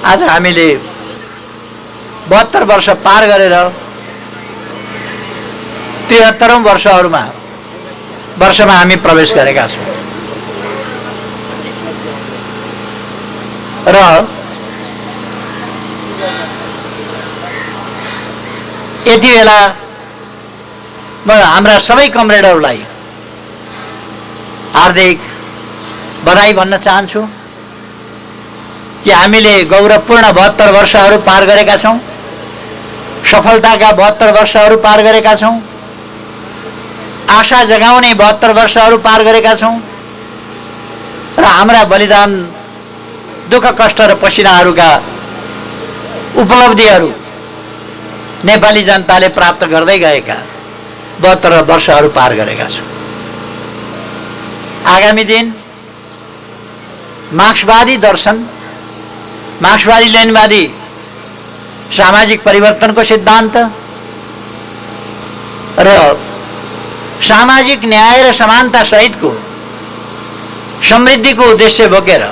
आज हामीले 72 वर्ष पार गरेर 73औं वर्षमा हामी प्रवेश गरेका छौँ र यति बेला म हाम्रा सबै कमरेडहरूलाई हार्दिक बधाई भन्न चाहन्छु कि हामीले गौरवपूर्ण 72 वर्षहरू पार गरेका छौँ, सफलताका 72 वर्षहरू पार गरेका छौँ, आशा जगाउने 72 वर्षहरू पार गरेका छौँ र हाम्रा बलिदान, दुःख कष्ट र पसिनाहरूका उपलब्धिहरू नेपाली जनताले प्राप्त गर्दै गएका 72 वर्षहरू पार गरेका छौँ। आगामी दिन मार्क्सवादी दर्शन, मार्क्सवादी लेनिनवादी सामाजिक परिवर्तनको सिद्धान्त र सामाजिक न्याय र समानता सहितको समृद्धिको उद्देश्य बोकेर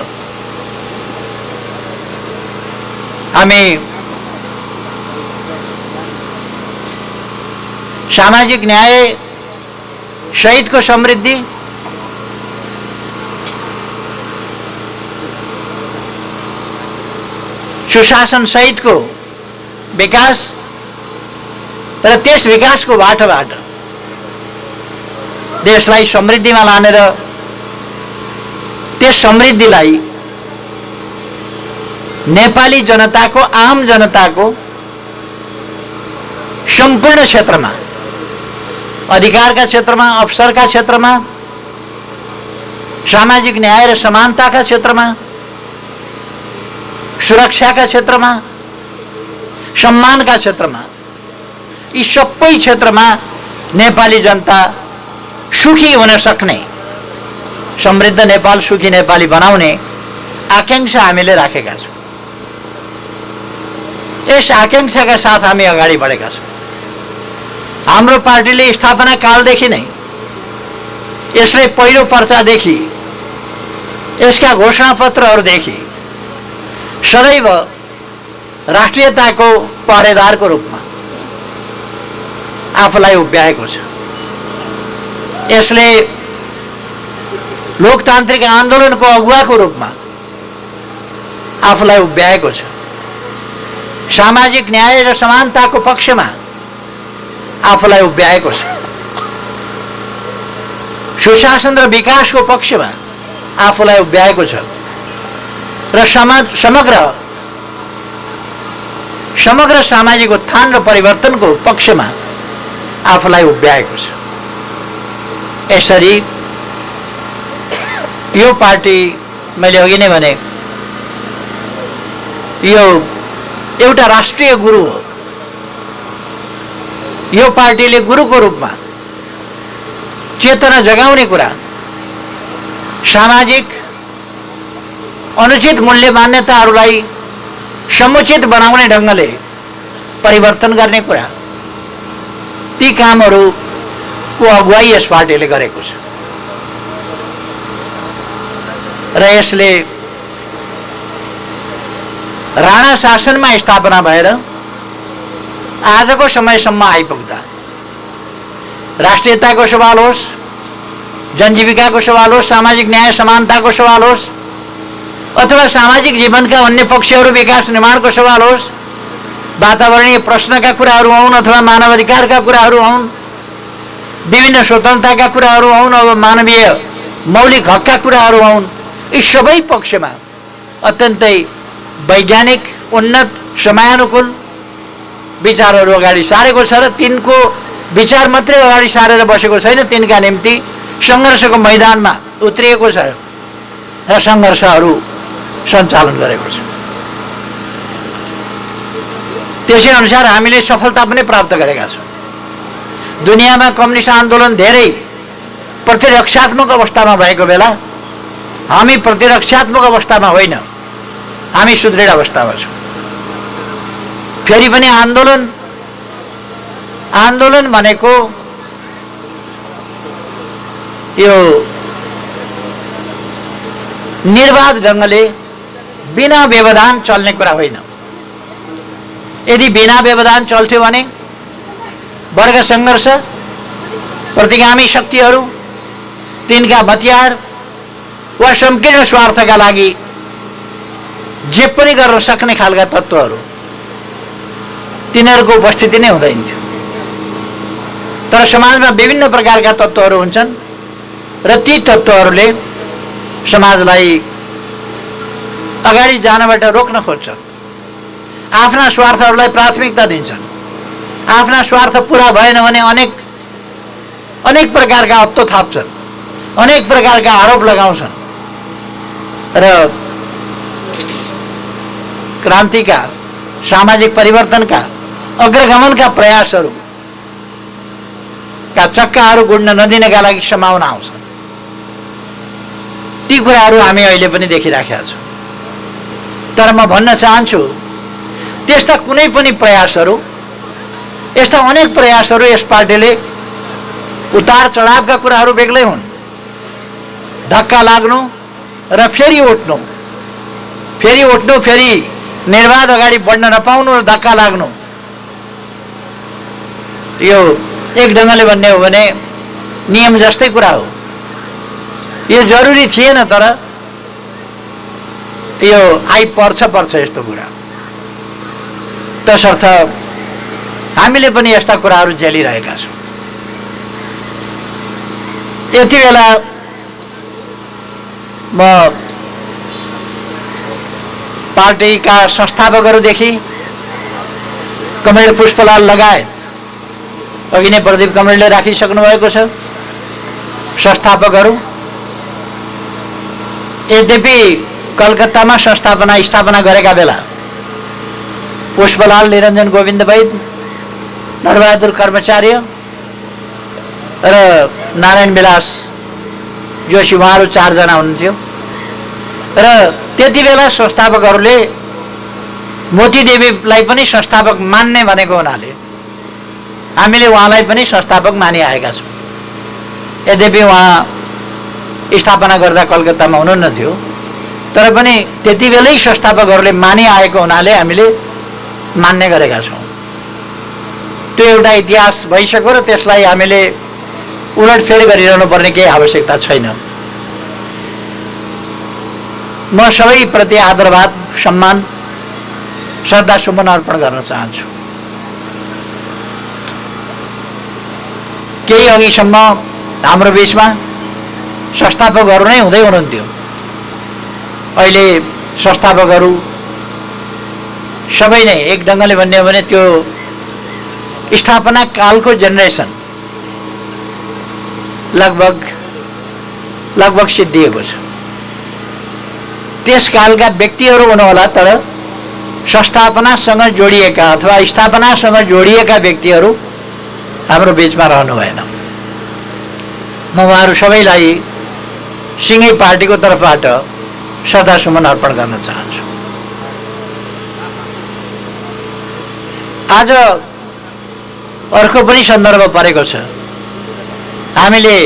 हामी सामाजिक न्याय सहितको समृद्धि, सुशासन सहितको विकास र त्यस विकासको बाटोबाट देशलाई समृद्धिमा लानेर त्यस समृद्धिलाई नेपाली जनताको, आम जनताको सम्पूर्ण क्षेत्रमा, अधिकारका क्षेत्रमा, अवसरका क्षेत्रमा, सामाजिक न्याय र समानताका क्षेत्रमा, सुरक्षाका क्षेत्रमा, सम्मानका क्षेत्रमा, यी सबै क्षेत्रमा नेपाली जनता सुखी हुन सक्ने, समृद्ध नेपाल, सुखी नेपाली बनाउने आकांक्षा हामीले राखेका छौँ। यस आकांक्षाका साथ हामी अगाडि बढेका छौँ। हाम्रो पार्टीले स्थापना कालदेखि नै, यसले पहिलो पर्चादेखि, यसका घोषणापत्रहरूदेखि सदैव राष्ट्रियताको पहरेदारको रूपमा आफूलाई उभ्याएको छ। यसले लोकतान्त्रिक आन्दोलनको अगुवाको रूपमा आफूलाई उभ्याएको छ। सामाजिक न्याय र समानताको पक्षमा आफूलाई उभ्याएको छ। सुशासन र विकासको पक्षमा आफूलाई उभ्याएको छ र समग्र सामाजिक उत्थान र परिवर्तनको पक्षमा आफूलाई उभ्याएको छ। यसरी यो पार्टी, मैले अघि नै भने, यो एउटा राष्ट्रिय गुरु हो। यो पार्टीले गुरुको रूपमा चेतना जगाउने कुरा, सामाजिक अनुचित मूल्य मान्यताहरूलाई समुचित बनाउने ढङ्गले परिवर्तन गर्ने कुरा, ती कामहरूको अगुवाई यस पार्टीले गरेको छ र यसले राणा शासनमा स्थापना भएर आजको समयसम्म आइपुग्दा राष्ट्रियताको सवाल होस्, जनजीविकाको सवाल होस्, सामाजिक न्याय समानताको सवाल होस्, अथवा सामाजिक जीवनका अन्य पक्षहरू, विकास निर्माणको सवाल होस्, वातावरणीय प्रश्नका कुराहरू हुन् अथवा मानव अधिकारका कुराहरू हुन्, विभिन्न स्वतन्त्रताका कुराहरू हुन्, अब मानवीय मौलिक हकका कुराहरू हुन्, यी सबै पक्षमा अत्यन्तै वैज्ञानिक, उन्नत, समयानुकूल विचारहरू अगाडि सारेको छ र तिनको विचार मात्रै अगाडि सारेर बसेको छैन, तिनका निम्ति सङ्घर्षको मैदानमा उत्रिएको छ र सङ्घर्षहरू सञ्चालन गरेको छ। त्यसै अनुसार हामीले सफलता पनि प्राप्त गरेका छौँ। दुनियाँमा कम्युनिस्ट आन्दोलन धेरै प्रतिरक्षात्मक अवस्थामा भएको बेला हामी प्रतिरक्षात्मक अवस्थामा होइन, हामी सुदृढ अवस्थामा छौँ। फेरि पनि आन्दोलन भनेको यो निर्वाध ढङ्गले बिना व्यवधान चल्ने कुरा होइन। यदि बिना व्यवधान चल्थ्यो भने वर्ग सङ्घर्ष, प्रतिगामी शक्तिहरू, तिनका हतियार वा संकीर्ण स्वार्थका लागि जे पनि गर्न सक्ने खालका तत्त्वहरू तिनीहरूको उपस्थिति नै हुँदैन थियो। तर समाजमा विभिन्न प्रकारका तत्त्वहरू हुन्छन् र ती तत्त्वहरूले समाजलाई अगाडि जानबाट रोक्न खोज्छन्, आफ्ना स्वार्थहरूलाई प्राथमिकता दिन्छन्। आफ्ना स्वार्थ पुरा भएन भने अनेक प्रकारका हत्तो थाप्छन्, अनेक प्रकारका आरोप लगाउँछन् र क्रान्तिका, सामाजिक परिवर्तनका, अग्रगमनका प्रयासहरू का चक्काहरू गुड्न नदिनका लागि सम्भावना आउँछ। ती कुराहरू हामी अहिले पनि देखिराखेका छौँ। तर म भन्न चाहन्छु, त्यस्ता कुनै पनि प्रयासहरू, यस्ता अनेक प्रयासहरू यस पार्टीले उतार चढावका कुराहरू बेग्लै हुन्। धक्का लाग्नु र फेरि उठ्नु, फेरि निर्वाध अगाडि बढ्न नपाउनु र धक्का लाग्नु, यो एक ढङ्गले भन्ने हो भने नियम जस्तै कुरा हो। यो जरुरी थिएन, तर यो पर्छ यस्तो कुरा। तसर्थ हामीले पनि यस्ता कुराहरू झेलिरहेका छौँ। यति बेला म पार्टीका संस्थापकहरूदेखि कमरेड पुष्पलाल लगायत, अघि नै प्रदीप कमरेडले राखिसक्नु भएको छ, संस्थापकहरू, यद्यपि कलकत्तामा स्थापना गरेका बेला पुष्पलाल, निरञ्जन गोविन्द वैद, नरबहादुर कर्मचार्य र नारायण विलास जोशी, उहाँहरू 4 जना हुनुहुन्थ्यो। र त्यति बेला संस्थापकहरूले मोती देवीलाई पनि संस्थापक मान्ने भनेको हुनाले हामीले उहाँलाई पनि संस्थापक मानिआएका छौँ। यद्यपि उहाँ स्थापना गर्दा कलकत्तामा हुनुहुन्न थियो, तर पनि त्यति बेलै संस्थापकहरूले मानिआएको हुनाले हामीले मान्ने गरेका छौँ। त्यो एउटा इतिहास भइसक्यो र त्यसलाई हामीले उलटफेर गरिरहनु पर्ने केही आवश्यकता छैन। म सबैप्रति आदरभाव, सम्मान, श्रद्धासुमन अर्पण गर्न चाहन्छु। केही अघिसम्म हाम्रो बिचमा संस्थापकहरू नै हुँदै हुनुहुन्थ्यो। अहिले संस्थापकहरू सबै नै एक ढङ्गले भन्ने हो भने त्यो स्थापना कालको जेनेरेसन लगभग सिद्धिएको छ। त्यस कालका व्यक्तिहरू हुनुहोला, तर संस्थापनासँग जोडिएका अथवा स्थापनासँग जोडिएका व्यक्तिहरू हाम्रो बिचमा रहनु भएन। म उहाँहरू सबैलाई सिँगै पार्टीको तर्फबाट श्रद्धासुमन अर्पण गर्न चाहन्छु। आज अर्को पनि सन्दर्भ परेको छ। हामीले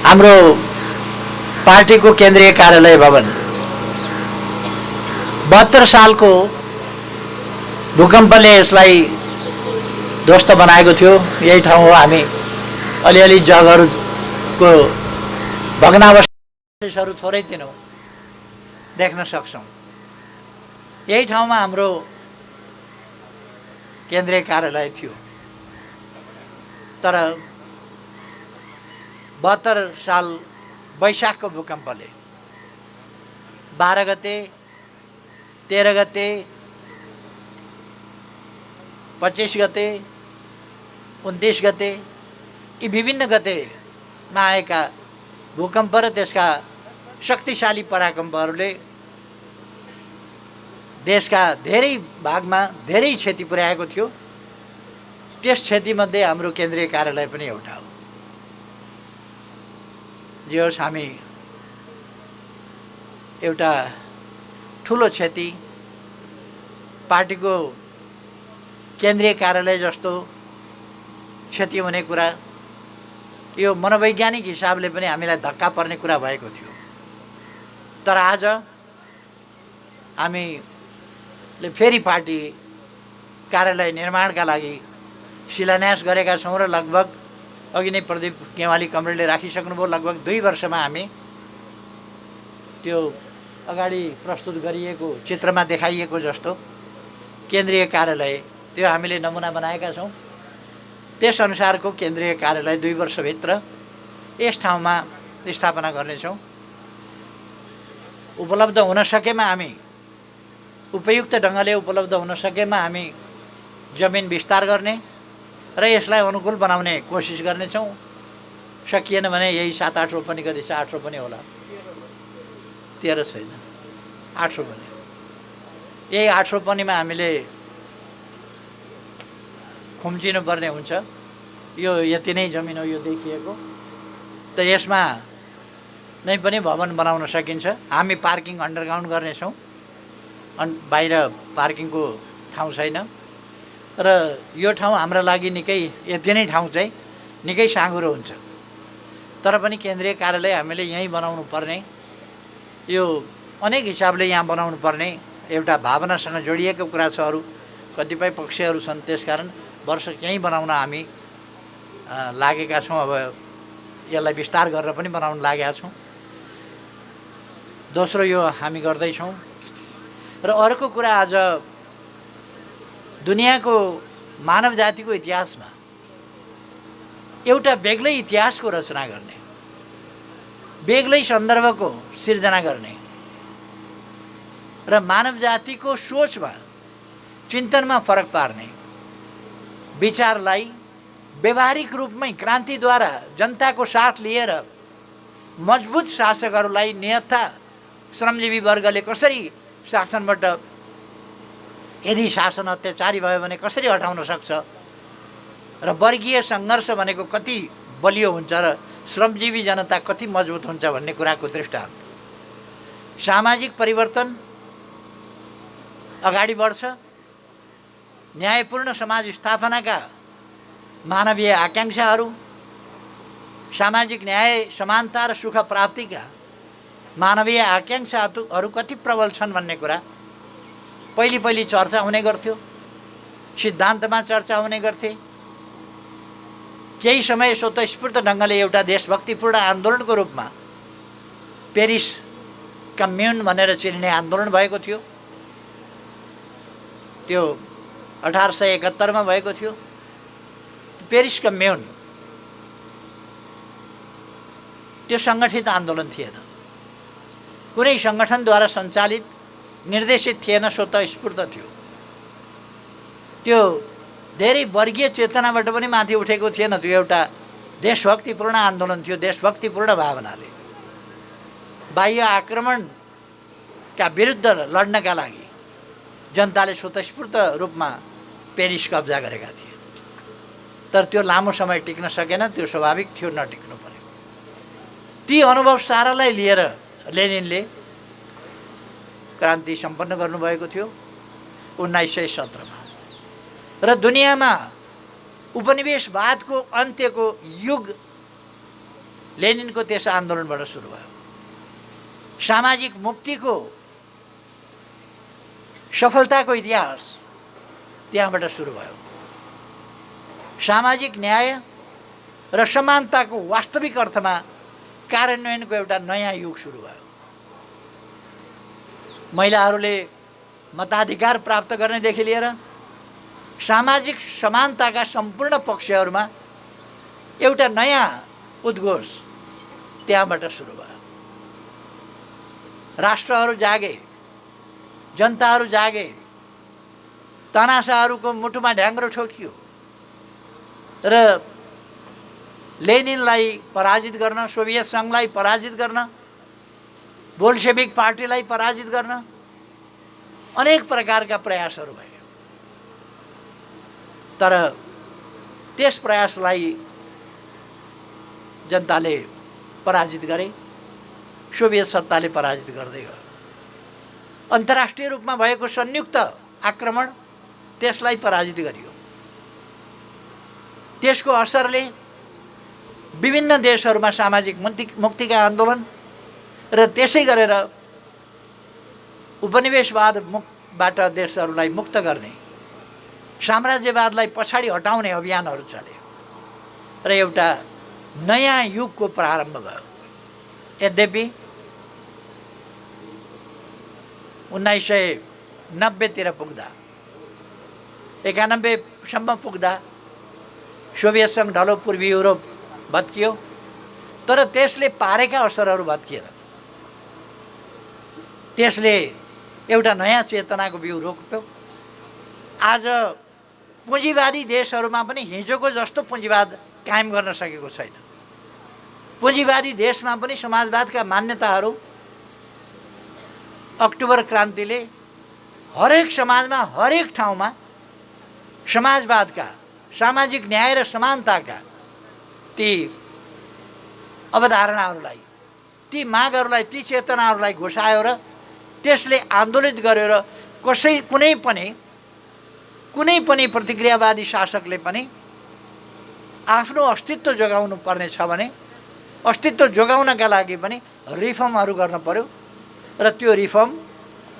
हाम्रो पार्टीको केन्द्रीय कार्यालय भवन 72 सालको भूकम्पले यसलाई ध्वस्त बनाएको थियो। यही ठाउँ हो, हामी अलिअलि जगहरुको भग्नावशेषहरू थोरै तिनो देख्न सक्छौं। यही ठाउँमा हाम्रो केन्द्रीय कार्यालय थियो। तर 72 साल वैशाखको भूकम्पले 12 गते, 13 गते, 25 गते, 29 गते यी विभिन्न गतेमा आएका भूकम्प र त्यसका शक्तिशाली पराकम्पहरूले देशका धेरै भागमा धेरै क्षति पुर्याएको थियो। त्यस क्षतिमध्ये हाम्रो केन्द्रीय कार्यालय पनि एउटा हो। जे होस्, हामी एउटा ठुलो क्षति, पार्टीको केन्द्रीय कार्यालय जस्तो क्षति हुने कुरा, यो मनोवैज्ञानिक हिसाबले पनि हामीलाई धक्का पर्ने कुरा भएको थियो। तर आज हामीले फेरि पार्टी कार्यालय निर्माणका लागि शिलान्यास गरेका छौँ र लगभग अघि नै प्रदीप गेवाली कमरेडले राखिसक्नुभयो। लगभग 2 वर्षमा हामी त्यो अगाडि प्रस्तुत गरिएको चित्रमा देखाइएको जस्तो केन्द्रीय कार्यालय त्यो हामीले नमुना बनाएका छौँ। त्यसअनुसारको केन्द्रीय कार्यालय 2 वर्षभित्र यस ठाउँमा स्थापना गर्नेछौँ। उपलब्ध हुन सकेमा हामी उपयुक्त ढङ्गले उपलब्ध हुन सकेमा हामी जमिन विस्तार गर्ने र यसलाई अनुकूल बनाउने कोसिस गर्नेछौँ। सकिएन भने यही 7-8 रोपनी कति छ, 8 रोपनी होला, 13 छैन, 8 रोपनी, यही 8 रोपनीमा हामीले खुम्चिनुपर्ने हुन्छ। यो यति नै जमिन हो, यो देखिएको, त यसमा नै पनि भवन बनाउन सकिन्छ। हामी पार्किङ अन्डरग्राउन्ड गर्नेछौँ, बाहिर पार्किङको ठाउँ छैन र यो ठाउँ हाम्रा लागि निकै, यति नै ठाउँ चाहिँ निकै साँघुरो हुन्छ। तर पनि केन्द्रीय कार्यालय हामीले यहीँ बनाउनु पर्ने, यो अनेक हिसाबले यहाँ बनाउनु पर्ने एउटा भावनासँग जोडिएको कुरा छ। अरू कतिपय पक्षहरू छन्, त्यसकारण वर्ष यहीँ बनाउन हामी लागेका छौँ। अब यसलाई विस्तार गरेर पनि बनाउन लागेका छौँ। दोस्रो यो हामी गर्दैछौँ। र अर्को कुरा, आज दुनियाँको मानव जातिको इतिहासमा एउटा बेग्लै इतिहासको रचना गर्ने, बेग्लै सन्दर्भको सिर्जना गर्ने र मानव जातिको सोचमा, चिन्तनमा फरक पार्ने, विचारलाई व्यवहारिक रूपमै क्रान्तिद्वारा जनताको साथ लिएर मजबुत शासकहरूलाई निहत्था श्रमजीवी वर्गले कसरी शासनबाट, यदि शासन अत्याचारी भयो भने कसरी हटाउन सक्छ र वर्गीय सङ्घर्ष भनेको कति बलियो हुन्छ र श्रमजीवी जनता कति मजबुत हुन्छ भन्ने कुराको दृष्टान्त। सामाजिक परिवर्तन अगाडि बढ्छ, न्यायपूर्ण समाज स्थापनाका मानवीय आकाङ्क्षाहरू, सामाजिक न्याय, समानता र सुख प्राप्तिका मानवीय आकाङ्क्षाहरू कति प्रबल छन् भन्ने कुरा पहिले चर्चा हुने गर्थ्यो, सिद्धान्तमा चर्चा हुने गर्थे। केही समय स्वतःस्फूर्त ढङ्गले एउटा देशभक्तिपूर्ण आन्दोलनको रूपमा पेरिस कम्युन भनेर चिनिने आन्दोलन भएको थियो। त्यो 1871 भएको थियो। पेरिस कम्युन त्यो सङ्गठित आन्दोलन थिएन, कुनै सङ्गठनद्वारा सञ्चालित निर्देशित थिएन, स्वतःस्फूर्त थियो। त्यो धेरै वर्गीय चेतनाबाट पनि माथि उठेको थिएन। त्यो एउटा देशभक्तिपूर्ण आन्दोलन थियो। देशभक्तिपूर्ण भावनाले बाह्य आक्रमणका विरुद्ध लड्नका लागि जनताले स्वतःस्फूर्त रूपमा पेरिस कब्जा गरेका थिए। तर त्यो लामो समय टिक्न सकेन, त्यो स्वाभाविक थियो, नटिक्नु पर्यो। ती अनुभव सारालाई लिएर लेनिनले क्रान्ति सम्पन्न गर्नुभएको थियो 1917 र दुनियाँमा उपनिवेशवादको अन्त्यको युग लेनिनको त्यस आन्दोलनबाट सुरु भयो। सामाजिक मुक्तिको सफलताको इतिहास त्यहाँबाट सुरु भयो। सामाजिक न्याय र समानताको वास्तविक अर्थमा कार्यान्वयनको एउटा नयाँ युग सुरु भयो। महिलाहरूले मताधिकार प्राप्त गर्नेदेखि लिएर सामाजिक समानताका सम्पूर्ण पक्षहरूमा एउटा नयाँ उद्घोष त्यहाँबाट सुरु भयो। राष्ट्रहरू जागे, जनताहरू जागे, तनासाहरूको मुटुमा ढ्याङ्ग्रो ठोकियो र लेनिनलाई पराजित गर्न, सोभियत सङ्घलाई पराजित गर्न, बोल्सेविक पार्टीलाई पराजित गर्न अनेक प्रकारका प्रयासहरू भए। तर त्यस प्रयासलाई जनताले पराजित गरे, सोभियत सत्ताले पराजित गर्दै गयो। अन्तर्राष्ट्रिय रूपमा भएको संयुक्त आक्रमण त्यसलाई पराजित गरियो। त्यसको असरले विभिन्न देशहरूमा सामाजिक मुक्तिका आन्दोलन र त्यसै गरेर उपनिवेशवाद बाट देशहरूलाई मुक्त गर्ने, साम्राज्यवादलाई पछाडि हटाउने अभियानहरू चले र एउटा नयाँ युगको प्रारम्भ भयो। यद्यपि 1990 पुग्दा 91 सम्म पुग्दा सोभियत सङ्घ ढलो, पूर्वी युरोप भत्कियो, तर त्यसले पारेका असरहरू भत्किएन। त्यसले एउटा नयाँ चेतनाको बिउ रोप्यो। आज पुँजीवादी देशहरूमा पनि हिजोको जस्तो पुँजीवाद कायम गर्न सकेको छैन। पुँजीवादी देशमा पनि समाजवादका मान्यताहरू अक्टोबर क्रान्तिले हरेक समाजमा, हरेक ठाउँमा समाजवादका, सामाजिक न्याय र समानताका ती अवधारणाहरूलाई, ती मागहरूलाई, ती चेतनाहरूलाई घोषायो र त्यसले आन्दोलित गर्यो र कुनै पनि प्रतिक्रियावादी शासकले पनि आफ्नो अस्तित्व जोगाउनु पर्ने छ भने अस्तित्व जोगाउनका लागि पनि रिफर्महरू गर्न पर्यो र त्यो रिफर्म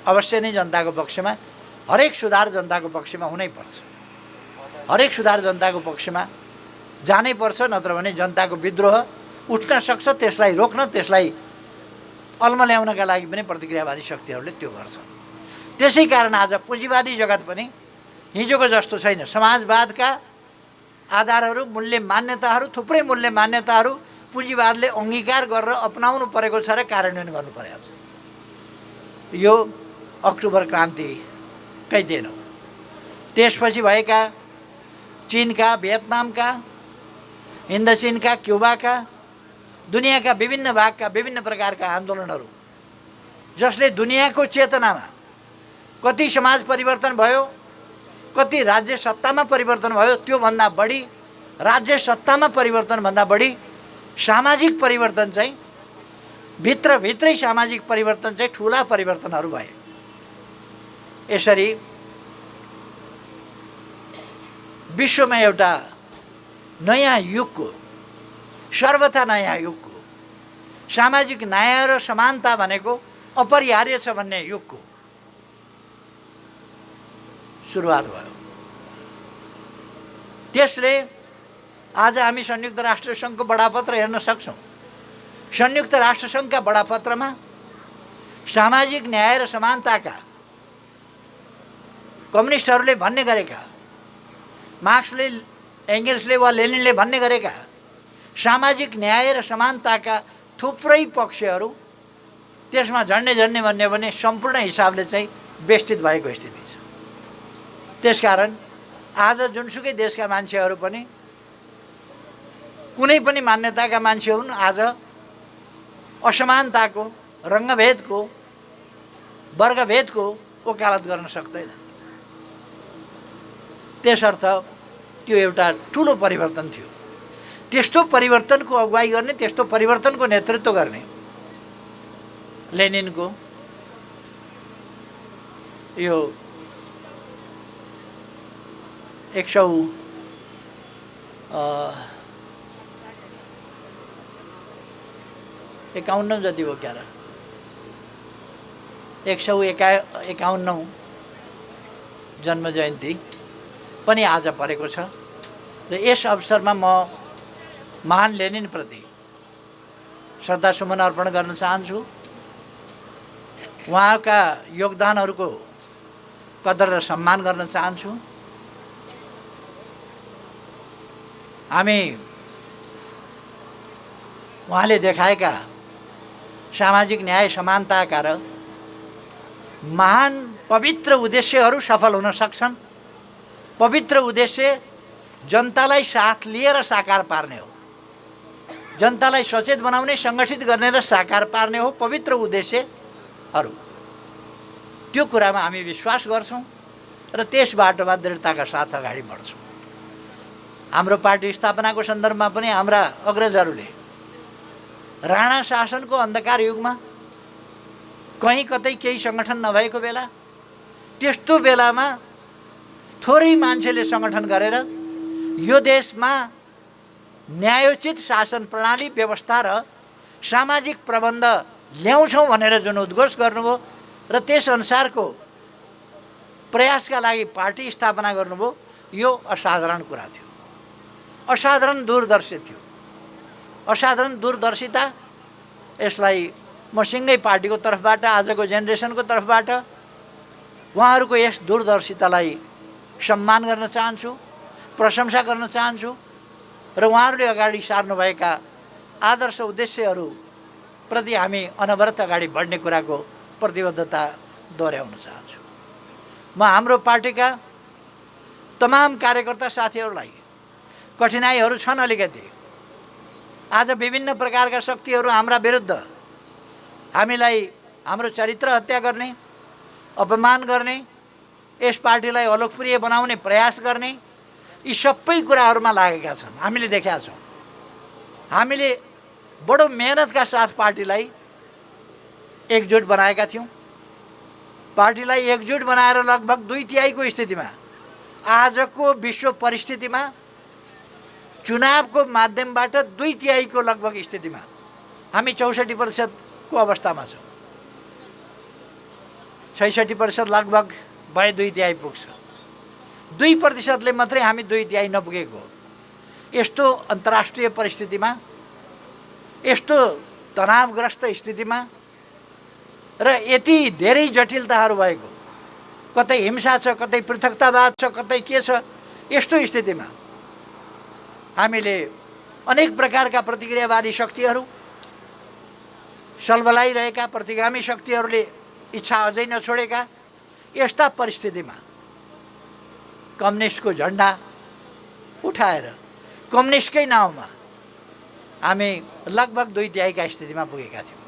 अवश्य नै जनताको पक्षमा, हरेक सुधार जनताको पक्षमा हुनैपर्छ। हरेक सुधार जनताको पक्षमा जानै पर्छ, नत्र भने जनताको विद्रोह उठ्न सक्छ। त्यसलाई रोक्न, त्यसलाई अल्मल्याउनका लागि पनि प्रतिक्रियावादी शक्तिहरूले त्यो गर्छन्। त्यसै कारण आज पुँजीवादी जगत पनि हिजोको जस्तो छैन। समाजवादका आधारहरू, मूल्य मान्यताहरू, थुप्रै मूल्य मान्यताहरू पुँजीवादले अङ्गीकार गरेर अपनाउनु परेको छ र कार्यान्वयन गर्नु परेको छ। यो अक्टोबर क्रान्तिकै दिन हो। त्यसपछि भएका चीनका, भियतनामका, इन्डोचीनका, क्युबाका, दुनियाँका विभिन्न भागका विभिन्न प्रकारका आन्दोलनहरू, जसले दुनियाँको चेतनामा कति समाज परिवर्तन भयो, कति राज्य सत्तामा परिवर्तन भयो, त्योभन्दा बढी राज्य सत्तामा परिवर्तनभन्दा बढी सामाजिक परिवर्तन चाहिँ, भित्रभित्रै सामाजिक परिवर्तन चाहिँ ठुला परिवर्तनहरू भए। यसरी विश्वमा एउटा नयाँ युगको, सर्वथा नयाँ युगको, सामाजिक न्याय र समानता भनेको अपरिहार्य छ भन्ने युगको सुरुवात भयो। त्यसले आज हामी संयुक्त राष्ट्र सङ्घको बडापत्र हेर्न सक्छौँ। संयुक्त राष्ट्र सङ्घका बडापत्रमा सामाजिक न्याय र समानताका कम्युनिस्टहरूले भन्ने गरेका, मार्क्सले, एङ्गल्सले वा लेनिनले भन्ने गरेका सामाजिक न्याय र समानताका थुप्रै पक्षहरू त्यसमा झन्डै भन्ने भने सम्पूर्ण हिसाबले चाहिँ बेष्टित भएको स्थिति छ। त्यसकारण आज जुनसुकै देशका मान्छेहरू पनि, कुनै पनि मान्यताका मान्छे हुन्, आज असमानताको, रङ्गभेदको, वर्गभेदको वकालत गर्न सक्दैन। त्यसर्थ त्यो एउटा ठुलो परिवर्तन थियो। त्यस्तो परिवर्तनको अगुवाई गर्ने, त्यस्तो परिवर्तनको नेतृत्व गर्ने लेनिनको यो 151 जति हो क्या, 151 जन्म जयन्ती पनि आज परेको छ र यस अवसरमा म महान लेनिनप्रति श्रद्धासुमन अर्पण गर्न चाहन्छु। उहाँका योगदानहरूको कदर र सम्मान गर्न चाहन्छु। हामी उहाँले देखाएका सामाजिक न्याय, समानताका र महान पवित्र उद्देश्यहरू सफल हुन सक्छन्। पवित्र उद्देश्य जनतालाई साथ लिएर साकार पार्ने हो, जनतालाई सचेत बनाउने, सङ्गठित गर्ने र साकार पार्ने हो पवित्र उद्देश्यहरू। त्यो कुरामा हामी विश्वास गर्छौँ र त्यस बाटोमा दृढताका साथ अगाडि बढ्छौँ। हाम्रो पार्टी स्थापनाको सन्दर्भमा पनि हाम्रा अग्रजहरूले राणा शासनको अन्धकार युगमा कहीँ कतै केही सङ्गठन नभएको बेला, त्यस्तो बेलामा थोरै मान्छेले सङ्गठन गरेर यो देशमा न्यायोचित शासन प्रणाली, व्यवस्था र सामाजिक प्रबन्ध ल्याउँछौँ भनेर जुन उद्घोष गर्नुभयो र त्यसअनुसारको प्रयासका लागि पार्टी स्थापना गर्नुभयो। यो असाधारण कुरा थियो, असाधारण दूरदर्शी थियो, असाधारण दूरदर्शिता। यसलाई म सिँगै पार्टीको तर्फबाट, आजको जेनेरेसनको तर्फबाट उहाँहरूको यस दूरदर्शितालाई सम्मान गर्न चाहन्छु, प्रशंसा गर्न चाहन्छु र उहाँहरूले अगाडि सार्नुभएका आदर्श उद्देश्यहरूप्रति हामी अनवरत अगाडि बढ्ने कुराको प्रतिबद्धता दोहोऱ्याउन चाहन्छु। म हाम्रो पार्टीका तमाम कार्यकर्ता साथीहरूलाई, कठिनाइहरू छन् अलिकति, आज विभिन्न प्रकारका शक्तिहरू हाम्रा विरुद्ध हामीलाई हाम्रो चरित्र हत्या गर्ने, अपमान गर्ने, यस पार्टीलाई अलोकप्रिय बनाउने प्रयास गर्ने, यी सबै कुराहरूमा लागेका छन्। हामीले देखेका छौँ। हामीले बडो मेहनतका साथ पार्टीलाई एकजुट बनाएका थियौँ। पार्टीलाई एकजुट बनाएर लगभग 2/3 स्थितिमा आजको विश्व परिस्थितिमा चुनावको माध्यमबाट 2/3 लगभग स्थितिमा हामी 64% अवस्थामा छौँ। 66% लगभग भए 2/3 पुग्छ। 2% मात्रै हामी 2/3 नपुगेको। यस्तो अन्तर्राष्ट्रिय परिस्थितिमा, यस्तो तनावग्रस्त स्थितिमा र यति धेरै जटिलताहरू भएको, कतै हिंसा छ, कतै पृथकतावाद छ, कतै के छ, यस्तो स्थितिमा हामीले अनेक प्रकारका प्रतिक्रियावादी शक्तिहरू, सलबलाइरहेका प्रतिगामी शक्तिहरूले इच्छा अझै नछोडेका यस्ता परिस्थितिमा कम्युनिस्टको झन्डा उठाएर कम्युनिस्टकै नाउँमा हामी लगभग 2/3 स्थितिमा पुगेका थियौँ।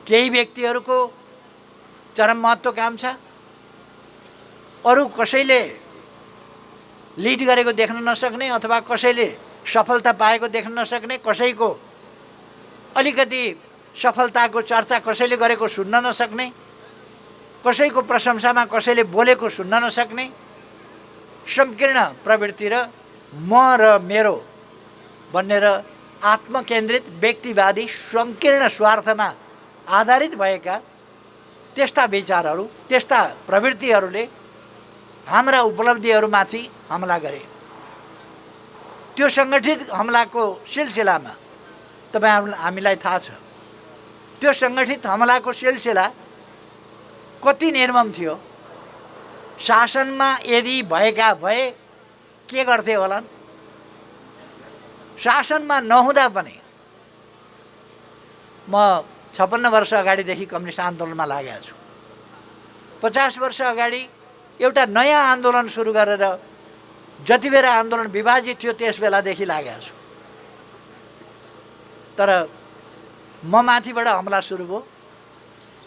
केही व्यक्तिहरूको चरम महत्त्वाकांक्षा, अरू कसैले लिड गरेको देख्न नसक्ने अथवा कसैले सफलता पाएको देख्न नसक्ने, कसैको अलिकति सफलताको चर्चा कसैले गरेको सुन्न नसक्ने, कसैको प्रशंसामा कसैले बोलेको सुन्न नसक्ने संकीर्ण प्रवृत्ति र म र मेरो भन्ने र आत्मकेन्द्रित व्यक्तिवादी संकीर्ण स्वार्थमा आधारित भएका त्यस्ता विचारहरू, त्यस्ता प्रवृत्तिहरूले हाम्रा उपलब्धिहरूमाथि हमला गरे। त्यो सङ्गठित हमलाको सिलसिलामा हामीलाई थाहा छ, त्यो सङ्गठित हमलाको सिलसिला कति निर्मम थियो। शासनमा यदि भएका भए के गर्थे होला? शासनमा नहुँदा पनि म 56 वर्ष अगाडिदेखि कम्युनिस्ट आन्दोलनमा लागेको छु। 50 वर्ष अगाडि एउटा नयाँ आन्दोलन सुरु गरेर जति बेला आन्दोलन विभाजित थियो त्यस बेलादेखि लागेको छु। तर म माथिबाट हमला सुरु भयो।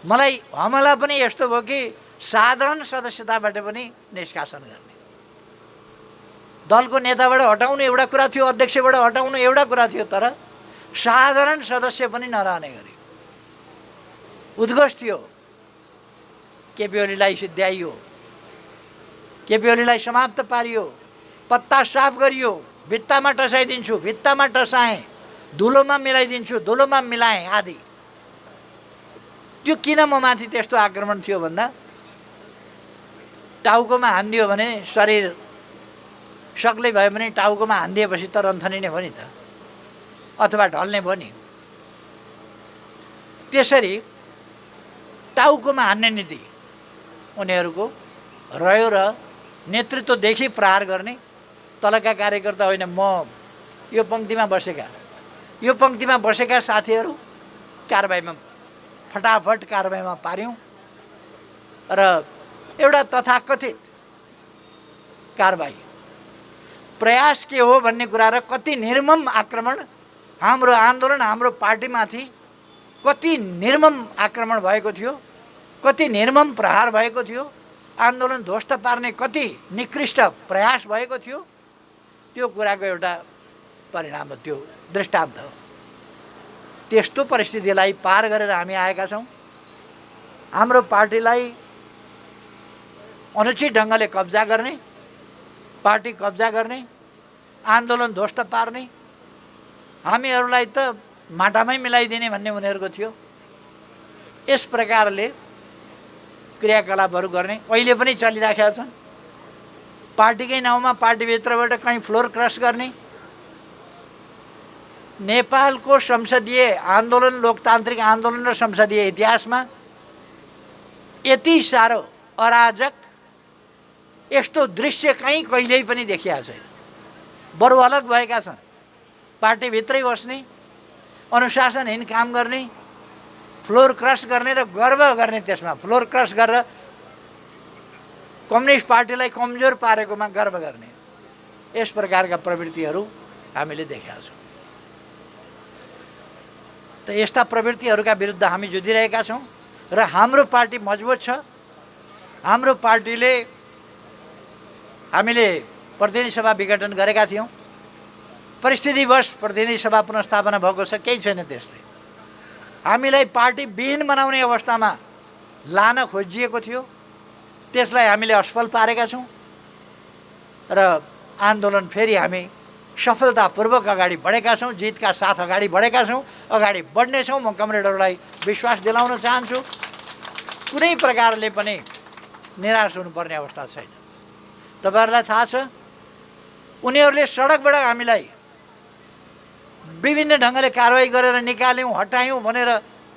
मलाई हमला पनि यस्तो भयो कि साधारण सदस्यताबाट पनि निष्कासन गर्ने, दलको नेताबाट हटाउनु एउटा कुरा थियो, अध्यक्षबाट हटाउनु एउटा कुरा थियो, तर साधारण सदस्य पनि नरहने गरी उद्घोष थियो। केपी ओलीलाई सिद्ध्याइयो, केपी ओलीलाई समाप्त पारियो, पत्ता साफ गरियो, भित्तामा टसाइदिन्छु, भित्तामा टसाएँ, धुलोमा मिलाइदिन्छु, धुलोमा मिलाएँ आदि। त्यो किन म माथि त्यस्तो आक्रमण थियो भन्दा टाउकोमा हानिदियो भने शरीर सक्लै भयो भने टाउकोमा हानिदिएपछि त रन्थनी नै हो नि त, अथवा ढल्ने भयो नि। त्यसरी टाउकोमा हान्ने नीति उनीहरूको रह्यो र नेतृत्वदेखि प्रहार गर्ने, तलका कार्यकर्ता होइन, म यो पङ्क्तिमा बसेका साथीहरू कारबाहीमा फटाफट कारबाहीमा पार्यौँ र एउटा तथाकथित कारबाही प्रयास के हो भन्ने कुरा र कति निर्मम आक्रमण हाम्रो आन्दोलन, हाम्रो पार्टीमाथि कति निर्मम आक्रमण भएको थियो, कति निर्मम प्रहार भएको थियो, आन्दोलन ध्वस्त पार्ने कति निकृष्ट प्रयास भएको थियो, त्यो कुराको एउटा परिणाम हो, त्यो दृष्टान्त हो। त्यस्तो परिस्थितिलाई पार गरेर हामी आएका छौँ। हाम्रो पार्टीलाई अनुचित ढङ्गले कब्जा गर्ने, पार्टी कब्जा गर्ने, आन्दोलन ध्वस्त पार्ने, हामीहरूलाई त माटामै मिलाइदिने भन्ने उनीहरूको थियो। यस प्रकारले क्रियाकलापहरू गर्ने अहिले पनि चलिराखेका छन्। पार्टीकै नाउँमा पार्टीभित्रबाट कहीँ फ्लोर क्रस गर्ने। नेपालको संसदीय आन्दोलन, लोकतान्त्रिक आन्दोलन र संसदीय इतिहासमा यति साह्रो अराजक यस्तो दृश्य कहीँ कहिल्यै पनि देखिएको छैन। बरु अलग भएका छन्। पार्टीभित्रै बस्ने, अनुशासनहीन काम गर्ने, फ्लोर क्रस गर्ने र गर्व गर्ने, त्यसमा फ्लोर क्रस गरेर कम्युनिस्ट पार्टीलाई कमजोर पारेकोमा गर्व गर्ने, यस प्रकारका प्रवृत्तिहरू हामीले देखेका छौँ। त यस्ता प्रवृत्तिहरूका विरुद्ध हामी जुधिरहेका छौँ र हाम्रो पार्टी मजबुत छ। हाम्रो पार्टीले, हामीले प्रतिनिधि सभा विघटन गरेका थियौँ। परिस्थितिवश प्रतिनिधि सभा पुनर्स्थापना भएको छ, केही छैन त्यसले। हामीलाई पार्टी विहीन बनाउने अवस्थामा लान खोजिएको थियो, त्यसलाई हामीले असफल पारेका छौँ र आन्दोलन फेरि हामी सफलतापूर्वक अगाडि बढेका छौँ, जितका साथ अगाडि बढेका छौँ, अगाडि बढ्नेछौँ। म कमरेडहरूलाई विश्वास दिलाउन चाहन्छु, कुनै प्रकारले पनि निराश हुनुपर्ने अवस्था छैन। तपाईँहरूलाई थाहा छ, उनीहरूले सडकबाट हामीलाई विभिन्न ढङ्गले कारवाही गरेर निकाल्यौँ, हटायौँ भनेर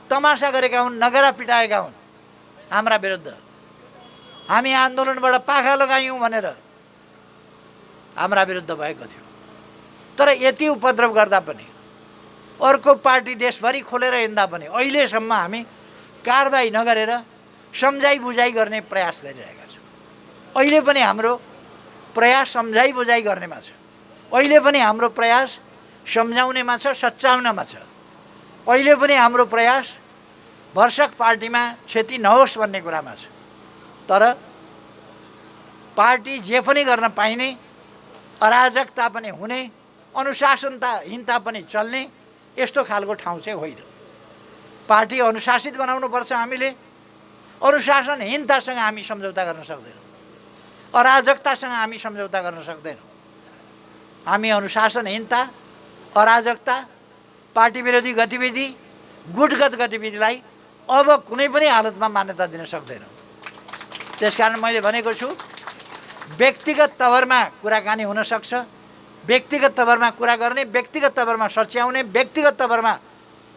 तमासा गरेका हुन्, नगरा पिटाएका हुन् हाम्रा विरुद्ध। हामी आन्दोलनबाट पाखा लगायौँ भनेर हाम्रा विरुद्ध भएको थियो। तर यति उपद्रव गर्दा पनि, अर्को पार्टी देशभरि खोलेर हिँड्दा पनि अहिलेसम्म हामी कारबाही नगरेर सम्झाइ बुझाइ गर्ने प्रयास गरिरहेका छौँ। अहिले पनि हाम्रो प्रयास सम्झाइ बुझाइ गर्नेमा छ। अहिले पनि हाम्रो प्रयास सम्झाउनेमा छ, सच्याउनमा छ। अहिले पनि हाम्रो प्रयास भरसक पार्टीमा क्षति नहोस् भन्ने कुरामा छ। तर पार्टी जे पनि गर्न पाइने, अराजकता पनि हुने, अनुशासनहीनता पनि चल्ने, यस्तो खालको ठाउँ चाहिँ होइन। पार्टी अनुशासित बनाउनुपर्छ। हामीले अनुशासनहीनतासँग हामी सम्झौता गर्न सक्दैनौँ, अराजकतासँग हामी सम्झौता गर्न सक्दैनौँ। हामी अनुशासनहीनता, अराजकता, पार्टी विरोधी गतिविधि, गुटगत गतिविधिलाई अब कुनै पनि हालतमा मान्यता दिन सक्दैनौँ। त्यसकारण मैले भनेको छु, व्यक्तिगत तवरमा कुराकानी हुन सक्छ, व्यक्तिगत तवरमा कुरा गर्ने, व्यक्तिगत तवरमा सच्याउने, व्यक्तिगत तवरमा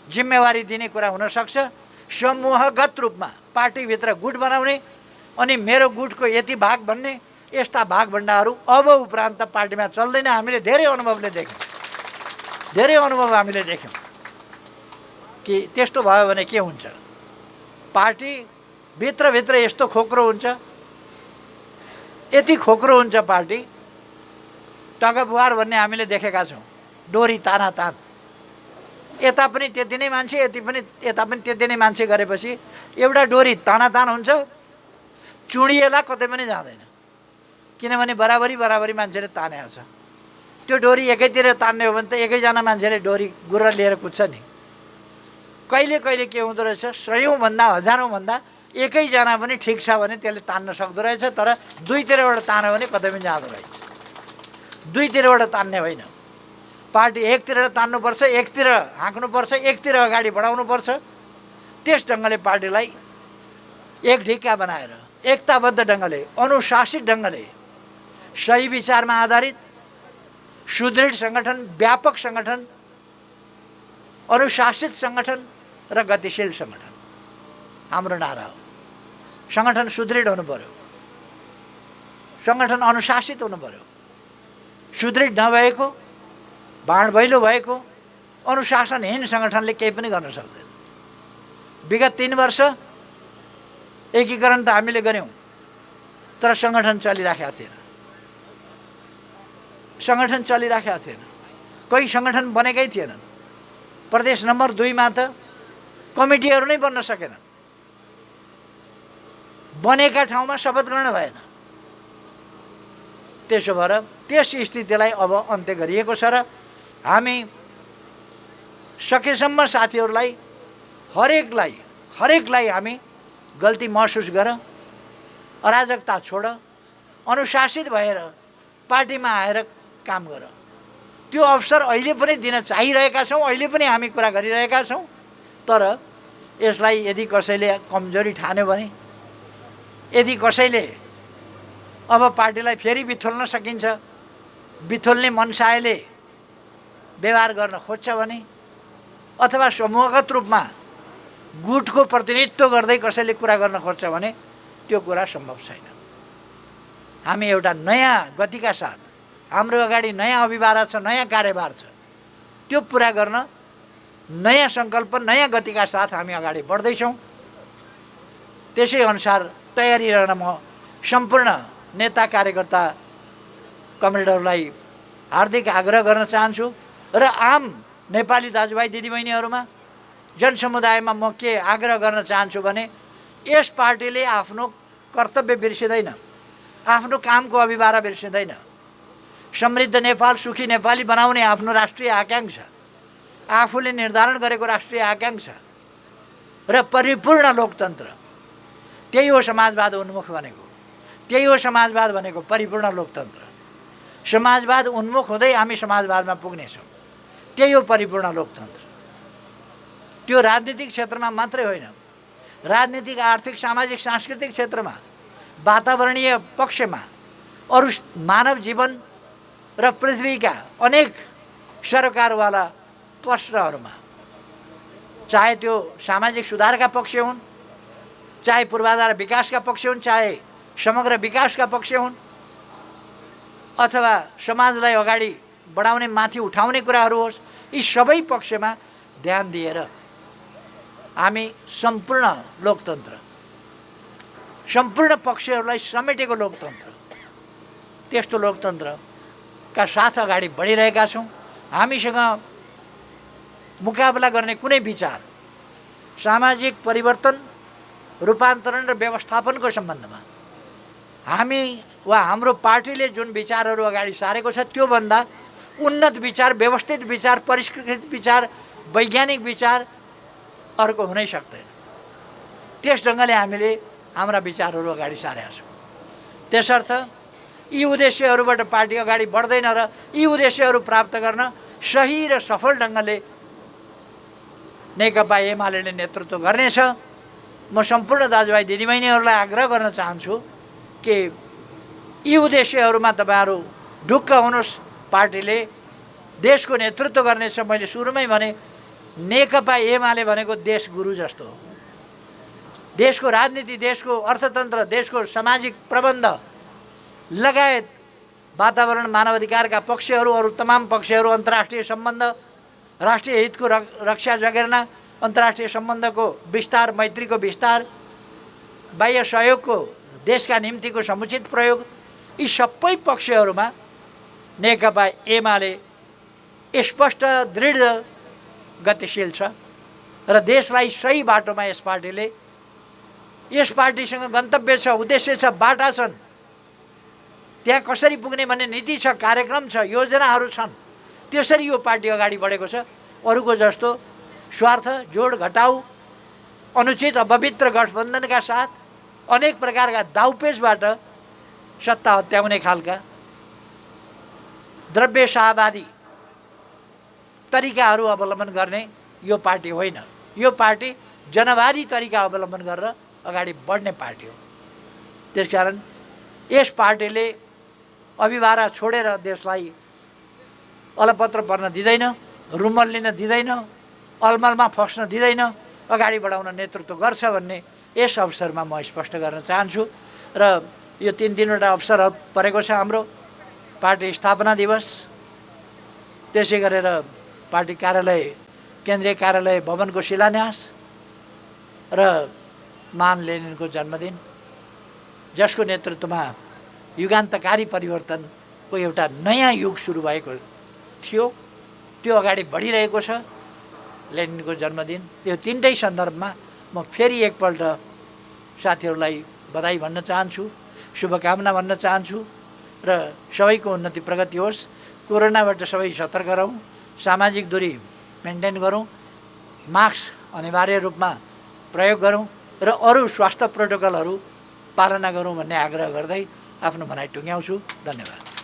जिम्मेवारी दिने कुरा हुन सक्छ। समूहगत रूपमा पार्टीभित्र गुट बनाउने अनि मेरो गुटको यति भाग भन्ने, यस्ता भागभण्डाहरू अब उपरान्त पार्टीमा चल्दैन। हामीले धेरै अनुभवले देख्यौँ, धेरै अनुभव हामीले देख्यौँ कि त्यस्तो भयो भने के हुन्छ। पार्टी भित्रभित्र यस्तो खोक्रो हुन्छ, यति खोक्रो हुन्छ पार्टी, टगपुहार भन्ने हामीले देखेका छौँ। डोरी तानातान, यता पनि त्यति नै मान्छे, यता पनि त्यति नै मान्छे गरेपछि एउटा डोरी तानातान हुन्छ, चुडिएला कतै पनि जाँदैन। किनभने बराबरी मान्छेले तानेको छ। त्यो डोरी एकैतिर तान्ने हो भने त एकैजना मान्छेले डोरी गुर्र लिएर कुद्छ नि। कहिले कहिले के हुँदो रहेछ, सयौँभन्दा हजारौँभन्दा एकैजना पनि ठिक छ भने त्यसले तान्न सक्दो रहेछ। तर दुईतिरबाट तान्यो भने कतै पनि जाँदो रहेछ। दुईतिरबाट तान्ने होइन। पार्टी एकतिर तान्नुपर्छ, एकतिर हाँक्नुपर्छ, एकतिर अगाडि बढाउनुपर्छ। त्यस ढङ्गले पार्टीलाई एक ढिक्का बनाएर, एकताबद्ध ढङ्गले, अनुशासित ढङ्गले, सही विचारमा आधारित सुदृढ सङ्गठन, व्यापक सङ्गठन, अनुशासित सङ्गठन र गतिशील सङ्गठन हाम्रो नारा हो। सङ्गठन सुदृढ हुनु पर्यो, सङ्गठन अनुशासित हुनु पर्यो। सुदृढ नभएको, भाँडभैलो भएको, अनुशासनहीन सङ्गठनले केही पनि गर्न सक्दैन। विगत 3 वर्ष एकीकरण त हामीले गऱ्यौँ, तर सङ्गठन चलिराखेको थिएन। सङ्गठन चलिराखेको थिएन। कोही सङ्गठन बनेकै थिएनन्। प्रदेश नम्बर 2 मा त कमिटीहरू नै बन्न सकेनन्। बनेका ठाउँमा शपथ ग्रहण भएन। त्यसो भएर त्यस स्थितिलाई अब अन्त्य गरिएको छ र हामी सकेसम्म साथीहरूलाई हरेकलाई हामी गल्ती महसुस गर, अराजकता छोड, अनुशासित भएर पार्टीमा आएर काम गर। त्यो अवसर अहिले पनि दिन चाहिरहेका छौँ। अहिले पनि हामी कुरा गरिरहेका छौँ। तर यसलाई यदि कसैले कमजोरी ठान्यो भने, यदि कसैले अब पार्टीलाई फेरि बिथोल्न सकिन्छ, बिथोल्ने मनसायले व्यवहार गर्न खोज्छ भने अथवा समूहगत रूपमा गुटको प्रतिनिधित्व गर्दै कसैले कुरा गर्न खोज्छ भने त्यो कुरा सम्भव छैन। हामी एउटा नयाँ गतिका साथ, हाम्रो अगाडि नयाँ अभिवारा छ, नयाँ कार्यभार छ, त्यो पुरा गर्न नयाँ सङ्कल्प, नयाँ गतिका साथ हामी अगाडि बढ्दैछौँ। त्यसै अनुसार तयारी रहन म सम्पूर्ण नेता कार्यकर्ता कमरेडहरूलाई हार्दिक आग्रह गर्न चाहन्छु र आम नेपाली दाजुभाइ दिदीबहिनीहरूमा, जनसमुदायमा म के आग्रह गर्न चाहन्छु भने यस पार्टीले आफ्नो कर्तव्य बिर्सिँदैन, आफ्नो कामको अभिभारा बिर्सिँदैन। समृद्ध नेपाल, सुखी नेपाली बनाउने आफ्नो राष्ट्रिय आकाङ्क्षा, आफूले निर्धारण गरेको राष्ट्रिय आकाङ्क्षा र परिपूर्ण लोकतन्त्र, त्यही हो समाजवाद उन्मुख भनेको। त्यही हो समाजवाद भनेको, परिपूर्ण लोकतन्त्र। समाजवाद उन्मुख हुँदै हामी समाजवादमा पुग्नेछौँ, त्यही हो परिपूर्ण लोकतन्त्र। त्यो राजनीतिक क्षेत्रमा मात्रै होइन, राजनीतिक, आर्थिक, सामाजिक, सांस्कृतिक क्षेत्रमा, वातावरणीय पक्षमा, अरू मानव जीवन र पृथ्वीका अनेक सरकारवाला प्रश्नहरूमा, चाहे त्यो सामाजिक सुधारका पक्ष हुन्, चाहे पूर्वाधार विकासका पक्ष हुन्, चाहे समग्र विकासका पक्ष हुन्, अथवा समाजलाई अगाडि बढाउने, माथि उठाउने कुराहरू होस्, यी सबै पक्षमा ध्यान दिएर हामी सम्पूर्ण लोकतन्त्र, सम्पूर्ण पक्षहरूलाई समेटेको लोकतन्त्र, त्यस्तो लोकतन्त्रका साथ अगाडि बढिरहेका छौँ। हामीसँग मुकाबला गर्ने कुनै विचार सामाजिक परिवर्तन, रूपान्तरण र व्यवस्थापनको सम्बन्धमा हामी वा हाम्रो पार्टीले जुन विचारहरू अगाडि सारेको छ त्योभन्दा उन्नत विचार, व्यवस्थित विचार, परिष्कृत विचार, वैज्ञानिक विचार अर्को हुनै सक्दैन। त्यस ढङ्गले हामीले हाम्रा विचारहरू अगाडि सारेका छौँ। त्यसर्थ यी उद्देश्यहरूबाट पार्टी अगाडि बढ्दैन र यी उद्देश्यहरू प्राप्त गर्न सही र सफल ढङ्गले नेकपा एमाले नेतृत्व गर्नेछ। म सम्पूर्ण दाजुभाइ दिदीबहिनीहरूलाई आग्रह गर्न चाहन्छु कि यी उद्देश्यहरूमा तपाईँहरू ढुक्क हुनुहोस्। पार्टीले देशको नेतृत्व गर्नेछ। मैले सुरुमै भने नेकपा एमाले भनेको देश गुरु जस्तो हो। देशको राजनीति, देशको अर्थतन्त्र, देशको सामाजिक प्रबन्ध लगायत वातावरण, मानवाधिकारका पक्षहरू, अरू तमाम पक्षहरू, अन्तर्राष्ट्रिय सम्बन्ध, राष्ट्रिय हितको रक्षा जगेर्ना, अन्तर्राष्ट्रिय सम्बन्धको विस्तार, मैत्रीको विस्तार, बाह्य सहयोगको, देशका निम्तिको समुचित प्रयोग, यी सबै पक्षहरूमा नेकपा एमाले स्पष्ट, दृढ, गतिशील छ र देशलाई सही बाटोमा यस पार्टीसँग गन्तव्य छ, उद्देश्य छ, बाटा छन्। त्यहाँ कसरी पुग्ने भन्ने नीति छ, कार्यक्रम छ, योजनाहरू छन्। त्यसरी यो पार्टी अगाडि बढेको छ। अरूको जस्तो स्वार्थ, जोड घटाउ, अनुचित अपवित्र गठबन्धनका साथ अनेक प्रकारका दाउपेचबाट सत्ता हत्याउने खालका द्रव्य शाहवादी तरिकाहरू अवलम्बन गर्ने यो पार्टी होइन। यो पार्टी जनवादी तरिका अवलम्बन गरेर अगाडि बढ्ने पार्टी हो। त्यसकारण यस पार्टीले अभिभारा छोडेर देशलाई अलपत्र पर्न दिँदैन, रुमल लिन दिँदैन, अलमलमा फस्न दिँदैन, अगाडि बढाउन नेतृत्व गर्छ भन्ने यस अवसरमा म स्पष्ट गर्न चाहन्छु। र यो 3 अवसर परेको छ। हाम्रो पार्टी स्थापना दिवस, त्यसै गरेर पार्टी कार्यालय, केन्द्रीय कार्यालय भवनको शिलान्यास र महान लेनिनको जन्मदिन, जसको नेतृत्वमा युगान्तकारी परिवर्तनको एउटा नयाँ युग सुरु भएको थियो, त्यो अगाडि बढिरहेको छ। लेनिनको जन्मदिन, यो तीनटै सन्दर्भमा म फेरि एकपल्ट साथीहरूलाई बधाई भन्न चाहन्छु, शुभकामना भन्न चाहन्छु र सबैको उन्नति प्रगति होस्। कोरोनाबाट सबै सतर्क रहौँ, सामाजिक दूरी मेन्टेन गरौँ, मास्क अनिवार्य रूपमा प्रयोग गरौँ र अरू स्वास्थ्य प्रोटोकलहरू पालना गरौँ भन्ने आग्रह गर्दै आफ्नो भनाइ टुङ्ग्याउँछु। धन्यवाद।